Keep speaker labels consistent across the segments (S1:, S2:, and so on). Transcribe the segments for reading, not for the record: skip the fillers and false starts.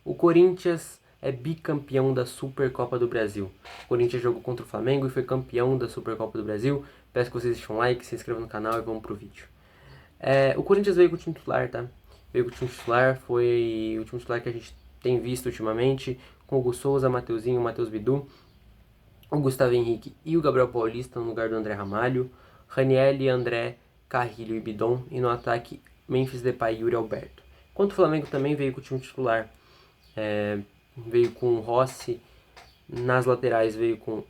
S1: O Corinthians é bicampeão da Supercopa do Brasil. O Corinthians jogou contra o Flamengo e foi campeão da Supercopa do Brasil. Peço que vocês deixem um like, se inscrevam no canal e vamos pro vídeo. O Corinthians veio com o time titular, tá? Veio com o time titular, foi o time titular que a gente tem visto ultimamente, com o Hugo Souza, Mateuzinho, Matheus Bidu, o Gustavo Henrique e o Gabriel Paulista no lugar do André Ramalho, Ranieri, André, Carrilho e Bidon, e no ataque Memphis Depay e Yuri Alberto. Enquanto o Flamengo também veio com o time titular, veio com o Rossi, nas laterais veio com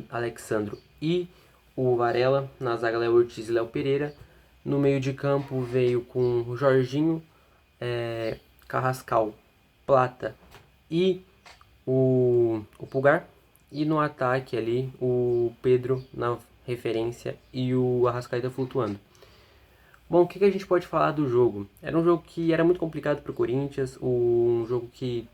S1: Alexandro e o Varela, na zaga Léo Ortiz e Léo Pereira, no meio de campo veio com o Jorginho, Carrascal, Plata e o Pulgar, e no ataque ali o Pedro na referência e o Arrascaeta flutuando. Bom, o que a gente pode falar do jogo? Era um jogo que era muito complicado para o Corinthians, um jogo que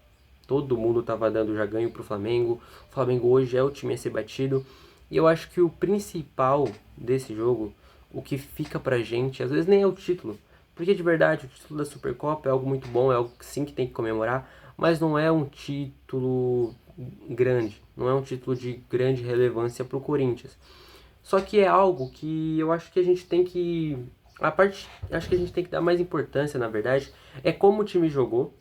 S1: todo mundo estava dando já ganho para o Flamengo. O Flamengo hoje é o time a ser batido. E eu acho que o principal desse jogo, o que fica pra gente, às vezes nem é o título. Porque de verdade, o título da Supercopa é algo muito bom, é algo que sim que tem que comemorar. Mas não é um título grande, não é um título de grande relevância para o Corinthians. Só que é algo que eu acho que a gente tem que... acho que a gente tem que dar mais importância, na verdade, é como o time jogou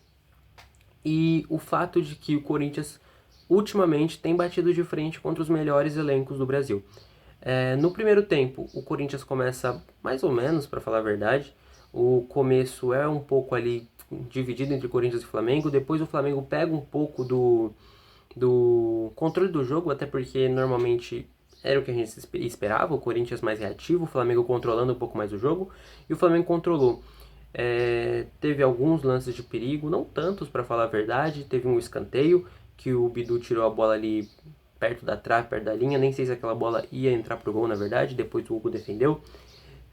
S1: e o fato de que o Corinthians ultimamente tem batido de frente contra os melhores elencos do Brasil. No primeiro tempo, o Corinthians começa mais ou menos, para falar a verdade. O começo é um pouco ali dividido entre Corinthians e Flamengo. Depois o Flamengo pega um pouco do controle do jogo, até porque normalmente era o que a gente esperava, o Corinthians mais reativo, o Flamengo controlando um pouco mais o jogo, e o Flamengo controlou. Teve alguns lances de perigo, não tantos para falar a verdade, teve um escanteio, que o Bidu tirou a bola ali perto da trave, perto da linha, nem sei se aquela bola ia entrar pro gol na verdade, depois o Hugo defendeu.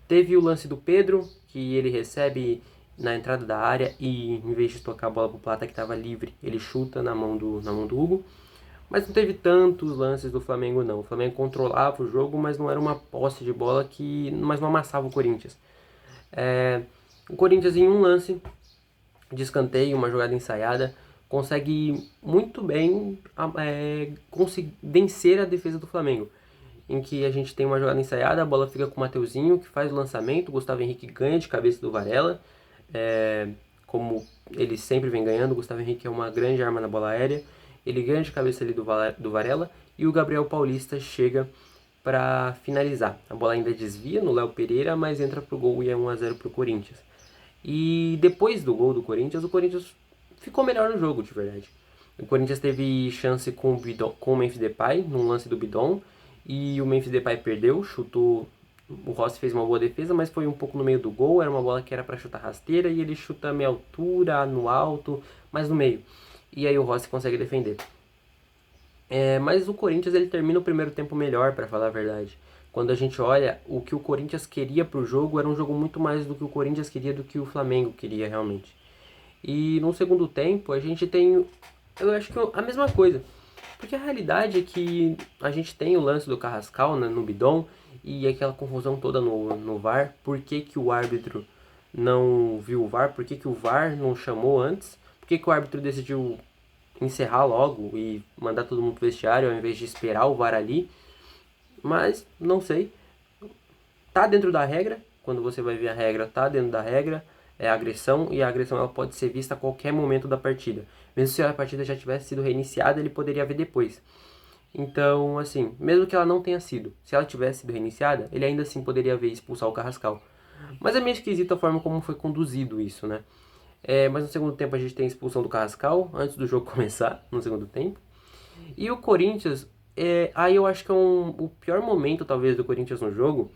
S1: Teve o lance do Pedro, que ele recebe na entrada da área e em vez de tocar a bola pro Plata que estava livre, ele chuta na mão do Hugo. Mas não teve tantos lances do Flamengo não. O Flamengo controlava o jogo, mas não era uma posse de bola mas não amassava o Corinthians. O Corinthians em um lance de escanteio, uma jogada ensaiada, consegue muito bem vencer a defesa do Flamengo. Em que a gente tem uma jogada ensaiada, a bola fica com o Mateuzinho, que faz o lançamento, o Gustavo Henrique ganha de cabeça do Varela, como ele sempre vem ganhando. O Gustavo Henrique é uma grande arma na bola aérea, ele ganha de cabeça ali do Varela, e o Gabriel Paulista chega para finalizar. A bola ainda desvia no Léo Pereira, mas entra pro gol e é 1-0 pro Corinthians. E depois do gol do Corinthians, o Corinthians ficou melhor no jogo, de verdade. O Corinthians teve chance com o Memphis Depay, num lance do Bidon, e o Memphis Depay perdeu, chutou. O Rossi fez uma boa defesa, mas foi um pouco no meio do gol. Era uma bola que era para chutar rasteira e ele chuta a meia altura, no alto, mas no meio. E aí o Rossi consegue defender. Mas o Corinthians ele termina o primeiro tempo melhor, para falar a verdade. Quando a gente olha, o que o Corinthians queria pro jogo era um jogo muito mais do que o Corinthians queria do que o Flamengo queria realmente. E no segundo tempo a gente tem, eu acho que a mesma coisa. Porque a realidade é que a gente tem o lance do Carrascal, né, no Bidon, e aquela confusão toda no VAR. Por que, que o árbitro não viu o VAR? Por que, que o VAR não chamou antes? Por que, que o árbitro decidiu encerrar logo e mandar todo mundo pro vestiário ao invés de esperar o VAR ali? Mas, não sei. Tá dentro da regra. Quando você vai ver a regra, tá dentro da regra. É agressão, e a agressão ela pode ser vista a qualquer momento da partida. Mesmo se a partida já tivesse sido reiniciada, ele poderia ver depois. Então, assim, mesmo que ela não tenha sido, se ela tivesse sido reiniciada, ele ainda assim poderia ver expulsar o Carrascal. Mas é meio esquisita a forma como foi conduzido isso, né? Mas no segundo tempo a gente tem a expulsão do Carrascal, antes do jogo começar, no segundo tempo. E o Corinthians, aí eu acho que é o pior momento, talvez, do Corinthians no jogo,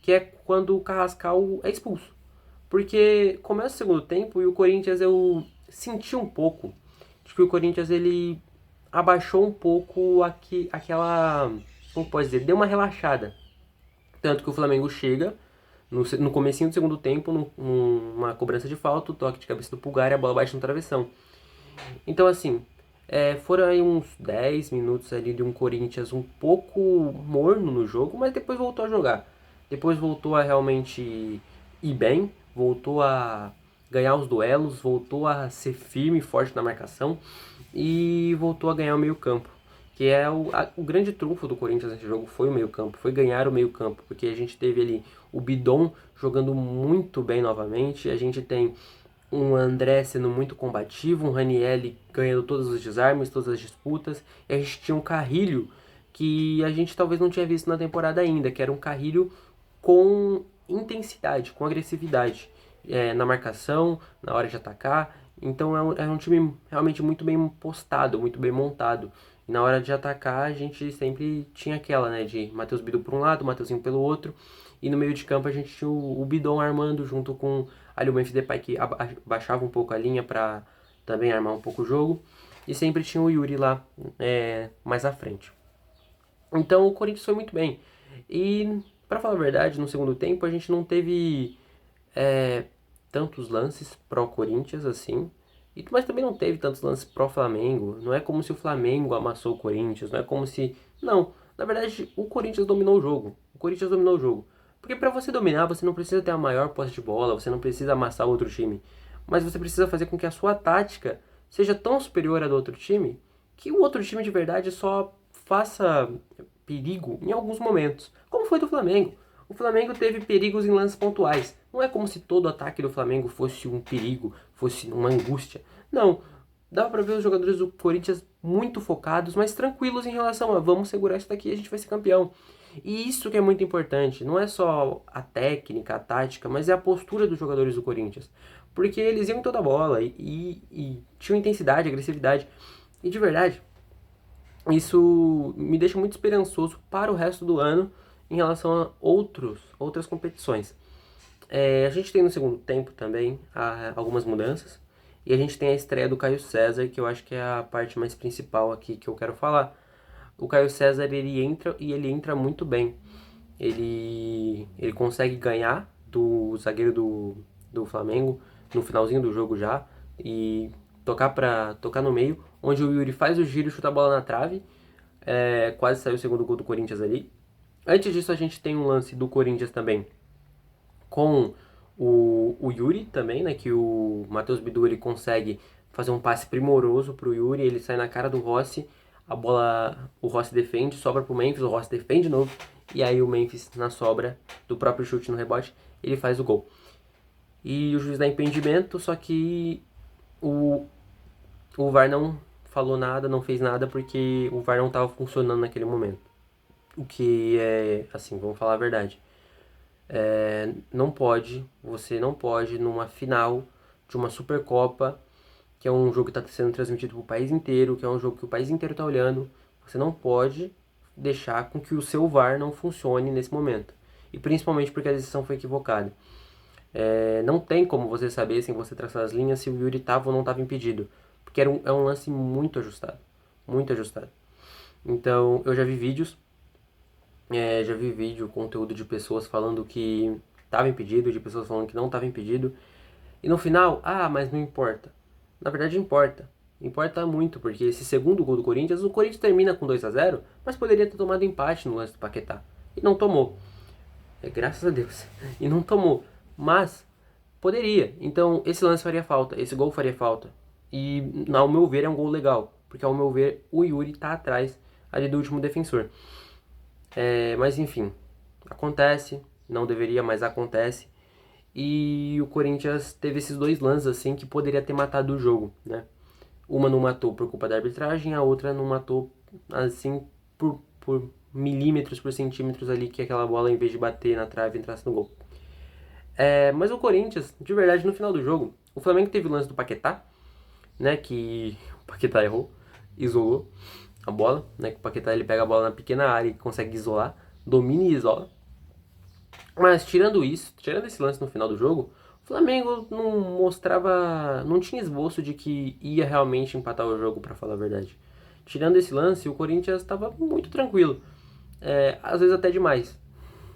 S1: que é quando o Carrascal é expulso. Porque começa o segundo tempo e o Corinthians, eu senti um pouco de que o Corinthians ele abaixou um pouco aquela, como pode dizer, deu uma relaxada. Tanto que o Flamengo chega no comecinho do segundo tempo, numa cobrança de falta, o toque de cabeça do Pulgar e a bola bate no travessão. Então assim, foram aí uns 10 minutos ali de um Corinthians um pouco morno no jogo, mas depois voltou a jogar. Depois voltou a realmente ir bem, voltou a ganhar os duelos, voltou a ser firme e forte na marcação e voltou a ganhar o meio-campo. Que é o grande trunfo do Corinthians nesse jogo foi o meio-campo, foi ganhar o meio-campo, porque a gente teve ali o Bidon jogando muito bem novamente, a gente tem um André sendo muito combativo, um Ranielli ganhando todos os desarmes, todas as disputas, e a gente tinha um Carrilho que a gente talvez não tinha visto na temporada ainda, que era um Carrilho com intensidade, com agressividade na marcação, na hora de atacar. Então é um time realmente muito bem postado, muito bem montado. E na hora de atacar, a gente sempre tinha aquela, né, de Matheus Bidu por um lado, Matheusinho pelo outro. E no meio de campo a gente tinha o Bidon armando junto com ali o Memphis Depay, que baixava um pouco a linha para também armar um pouco o jogo. E sempre tinha o Yuri lá mais à frente. Então o Corinthians foi muito bem. E, para falar a verdade, no segundo tempo a gente não teve tantos lances pró-Corinthians assim. Mas também não teve tantos lances pró-Flamengo. Não é como se o Flamengo amassou o Corinthians. Não é como se... Não, na verdade o Corinthians dominou o jogo. O Corinthians dominou o jogo. Porque para você dominar, você não precisa ter a maior posse de bola. Você não precisa amassar o outro time. Mas você precisa fazer com que a sua tática seja tão superior à do outro time que o outro time de verdade só faça perigo em alguns momentos. Como foi do Flamengo. O Flamengo teve perigos em lances pontuais. Não é como se todo ataque do Flamengo fosse um perigo, fosse uma angústia. Não. Dava pra ver os jogadores do Corinthians muito focados, mas tranquilos em relação a vamos segurar isso daqui e a gente vai ser campeão. E isso que é muito importante. Não é só a técnica, a tática, mas é a postura dos jogadores do Corinthians. Porque eles iam em toda a bola e tinham intensidade, agressividade. E de verdade, isso me deixa muito esperançoso para o resto do ano em relação a outras competições. A gente tem no segundo tempo também algumas mudanças. E a gente tem a estreia do Caio César, que eu acho que é a parte mais principal aqui que eu quero falar. O Caio César, ele entra muito bem. Ele consegue ganhar do zagueiro do Flamengo no finalzinho do jogo já. E tocar no meio, onde o Yuri faz o giro e chuta a bola na trave. Quase saiu o segundo gol do Corinthians ali. Antes disso, a gente tem um lance do Corinthians também com o Yuri também, né? Que o Matheus Bidu ele consegue fazer um passe primoroso pro Yuri, ele sai na cara do Rossi, a bola, o Rossi defende, sobra pro Memphis, o Rossi defende de novo, e aí o Memphis, na sobra do próprio chute no rebote, ele faz o gol. E o juiz dá impedimento, só que o VAR não falou nada, não fez nada, porque o VAR não estava funcionando naquele momento. O que é, assim, vamos falar a verdade. Você não pode numa final de uma Supercopa, que é um jogo que está sendo transmitido para o país inteiro, que é um jogo que o país inteiro está olhando, você não pode deixar com que o seu VAR não funcione nesse momento. E principalmente porque a decisão foi equivocada. Não tem como você saber, sem você traçar as linhas, se o Yuri estava ou não estava impedido. Porque é um lance muito ajustado. Muito ajustado. Então, eu já vi vídeos, conteúdo de pessoas falando que estava impedido, de pessoas falando que não estava impedido. E no final, mas não importa. Na verdade importa. Importa muito, porque esse segundo gol do Corinthians, o Corinthians termina com 2-0, mas poderia ter tomado empate no lance do Paquetá. E não tomou. Graças a Deus. E não tomou. Mas poderia. Então esse lance faria falta, esse gol faria falta. E ao meu ver é um gol legal. Porque ao meu ver o Yuri tá atrás ali do último defensor. Mas enfim, acontece, não deveria, mas acontece. E o Corinthians teve esses dois lances assim que poderia ter matado o jogo, né? Uma não matou por culpa da arbitragem, a outra não matou assim por milímetros, por centímetros ali que aquela bola em vez de bater na trave entrasse no gol. Mas o Corinthians, de verdade, no final do jogo, o Flamengo teve o lance do Paquetá, né? Que o Paquetá errou, isolou a bola, né? Que o Paquetá ele pega a bola na pequena área e consegue isolar, domina e isola. Mas tirando esse lance no final do jogo, o Flamengo não tinha esboço de que ia realmente empatar o jogo, pra falar a verdade. Tirando esse lance, o Corinthians estava muito tranquilo, às vezes até demais,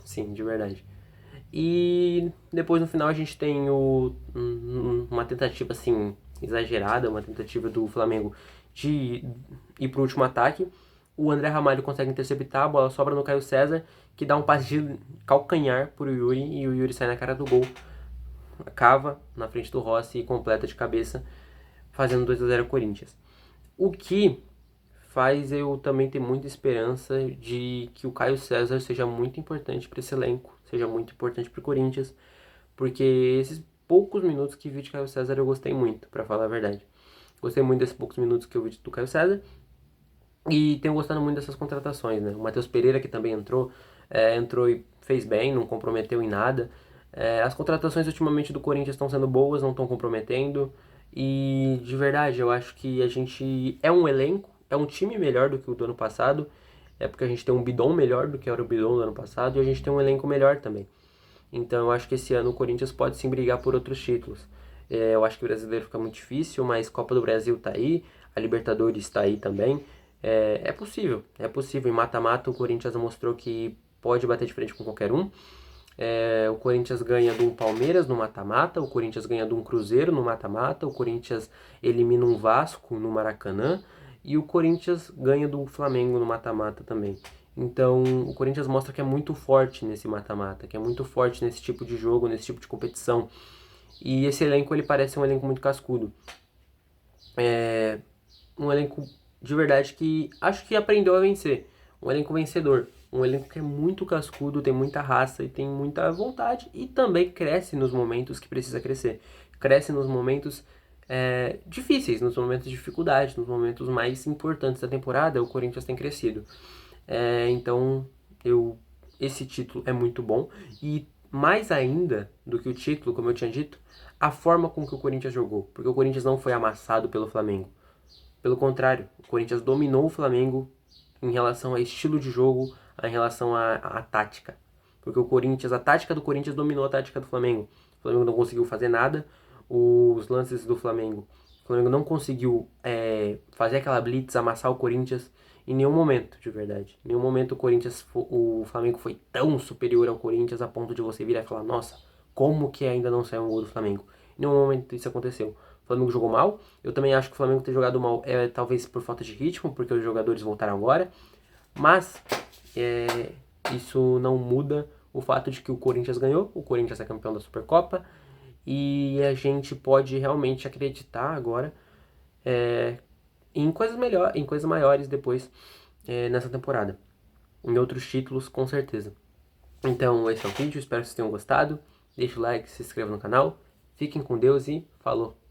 S1: sim, de verdade. E depois no final a gente tem uma tentativa assim exagerada, uma tentativa do Flamengo de ir pro último ataque. O André Ramalho consegue interceptar, a bola sobra no Caio César, que dá um passe de calcanhar pro Yuri e o Yuri sai na cara do gol. cava na frente do Rossi e completa de cabeça, fazendo 2-0 ao Corinthians. O que faz eu também ter muita esperança de que o Caio César seja muito importante para esse elenco, seja muito importante para o Corinthians, porque esses poucos minutos que vi de Caio César eu gostei muito, para falar a verdade. Gostei muito desses poucos minutos que eu vi do Caio César e tenho gostado muito dessas contratações, né? O Matheus Pereira, que também entrou e fez bem, não comprometeu em nada. As contratações ultimamente do Corinthians estão sendo boas, não estão comprometendo. E de verdade, eu acho que a gente é um elenco, é um time melhor do que o do ano passado. É porque a gente tem um bidon melhor do que era o bidon do ano passado e a gente tem um elenco melhor também. Então eu acho que esse ano o Corinthians pode sim brigar por outros títulos. Eu acho que o brasileiro fica muito difícil, mas Copa do Brasil tá aí, a Libertadores tá aí também. É possível, é possível. Em mata-mata o Corinthians mostrou que pode bater de frente com qualquer um. O Corinthians ganha de um Palmeiras no mata-mata, o Corinthians ganha de um Cruzeiro no mata-mata, o Corinthians elimina um Vasco no Maracanã e o Corinthians ganha do Flamengo no mata-mata também. Então o Corinthians mostra que é muito forte nesse mata-mata, que é muito forte nesse tipo de jogo, nesse tipo de competição. E esse elenco ele parece um elenco muito cascudo. Um elenco de verdade que acho que aprendeu a vencer. Um elenco vencedor. Um elenco que é muito cascudo, tem muita raça e tem muita vontade. E também cresce nos momentos que precisa crescer. Cresce nos momentos difíceis, nos momentos de dificuldade, nos momentos mais importantes da temporada. O Corinthians tem crescido. Então, esse título é muito bom. E mais ainda do que o título, como eu tinha dito, a forma com que o Corinthians jogou. Porque o Corinthians não foi amassado pelo Flamengo. Pelo contrário, o Corinthians dominou o Flamengo em relação a estilo de jogo, em relação à tática. Porque a tática do Corinthians dominou a tática do Flamengo. O Flamengo não conseguiu fazer nada. Os lances do Flamengo, o Flamengo não conseguiu fazer aquela blitz, amassar o Corinthians em nenhum momento, de verdade. Em nenhum momento o Flamengo foi tão superior ao Corinthians a ponto de você virar e falar, nossa, como que ainda não saiu um gol do Flamengo? Em nenhum momento isso aconteceu. O Flamengo jogou mal. Eu também acho que o Flamengo ter jogado mal talvez por falta de ritmo, porque os jogadores voltaram agora. Mas isso não muda o fato de que o Corinthians ganhou. O Corinthians é campeão da Supercopa. E a gente pode realmente acreditar agora em coisas maiores depois nessa temporada. Em outros títulos, com certeza. Então, esse é o vídeo. Espero que vocês tenham gostado. Deixe o like, se inscreva no canal. Fiquem com Deus e falou!